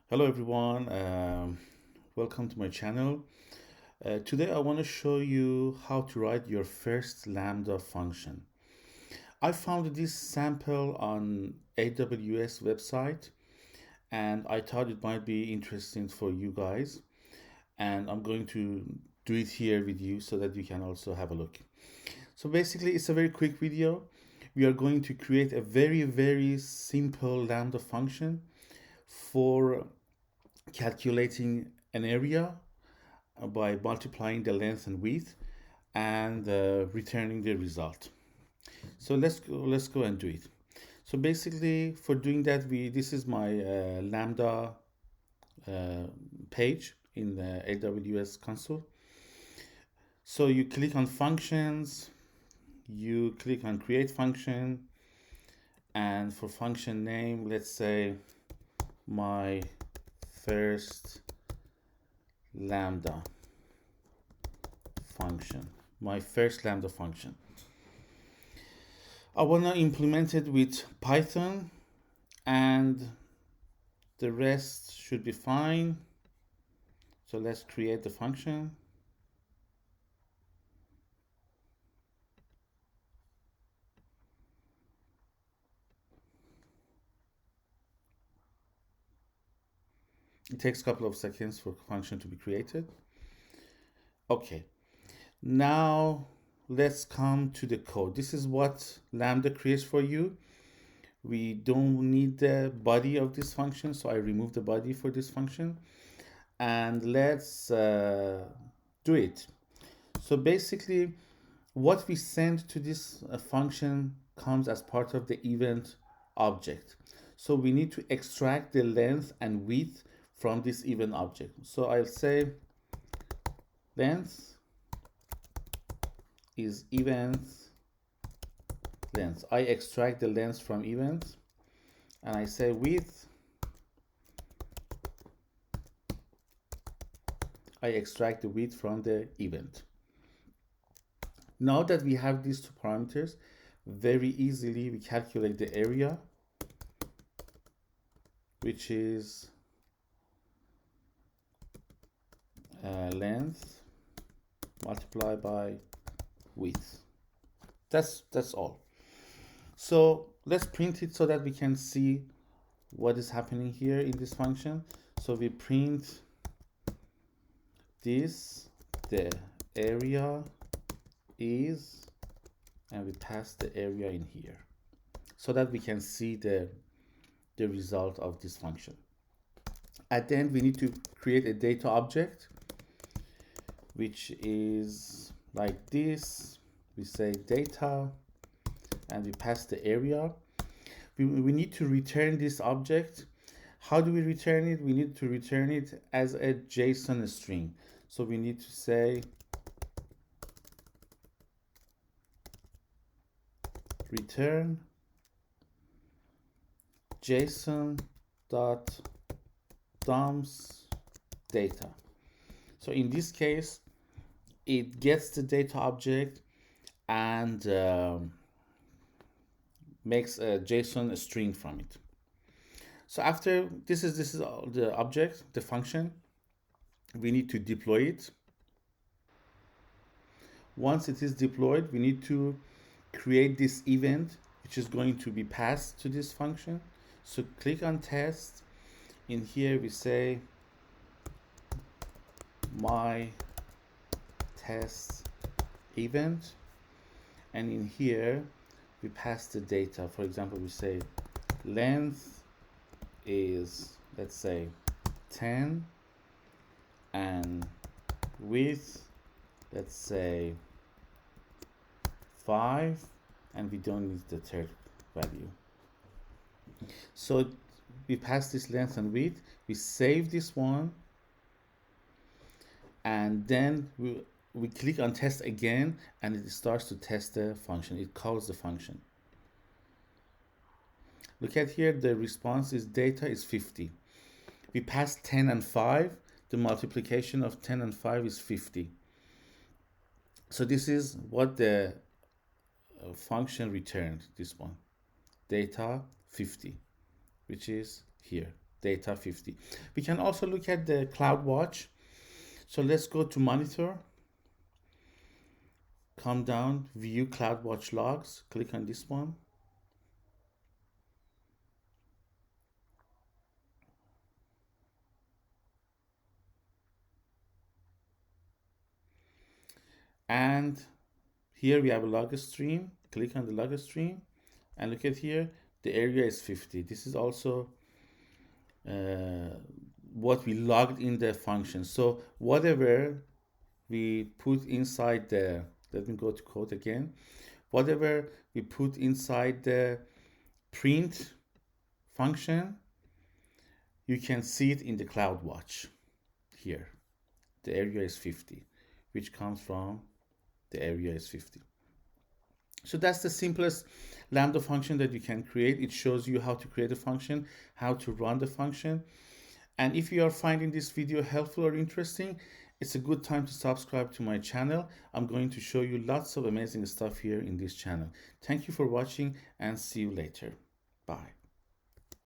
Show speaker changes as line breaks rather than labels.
Hello everyone, welcome to my channel. Today I want to show you how to write your first lambda function. I found this sample on AWS website and I thought it might be interesting for you guys, and I'm going to do it here with you so that you can also have a look. So basically it's a very quick video. We are going to create a very simple lambda function for calculating an area by multiplying the length and width and returning the result. So let's go and do it. So basically for doing that, this is my lambda page in the AWS console. So you click on functions, you click on create function, and for function name, let's say my first lambda function. I want to implement it with Python and the rest should be fine. So let's create the function. It takes a couple of seconds for function to be created. Okay, now let's come to the code. This is what lambda creates for you. We don't need the body of this function, so I remove the body for this function, and let's do it. So basically what we send to this function comes as part of the event object. So we need to extract the length and width from this event object. So I'll say length is event length. I extract the length from event, and I say width, I extract the width from the event. Now that we have these two parameters, very easily we calculate the area, which is length multiplied by width. That's all. So let's print it so that we can see what is happening here in this function. So we print this, the area is, and we pass the area in here so that we can see the result of this function. At the end, we need to create a data object, which is like this. We say data, and we pass the area. We need to return this object. How do we return it? We need to return it as a JSON string. So we need to say return JSON dot dumps data. So in this case, it gets the data object and makes a JSON string from it. So after this is the object, the function. We need to deploy it. Once it is deployed, we need to create this event, which is going to be passed to this function. So click on test. In here we say my test event, and in here we pass the data. For example, we say length is, let's say, 10, and width, let's say 5, and we don't need the third value. So we pass this length and width, we save this one, and then we click on test again, and it starts to test the function. It calls the function. Look at here, the response is data is 50. We passed 10 and 5. The multiplication of 10 and 5 is 50. So this is what the function returned, this one, data 50, which is here, data 50. We can also look at the CloudWatch. So let's go to monitor, come down, view CloudWatch logs, click on this one. And here we have a log stream. Click on the log stream and look at here, the area is 50. This is also what we logged in the function. So whatever we put inside the, let me go to code again, whatever we put inside the print function, you can see it in the CloudWatch here. The area is 50, which comes from the area is 50. So that's the simplest Lambda function that you can create. It shows you how to create a function, how to run the function. And if you are finding this video helpful or interesting, it's a good time to subscribe to my channel. I'm going to show you lots of amazing stuff here in this channel. Thank you for watching and see you later. Bye.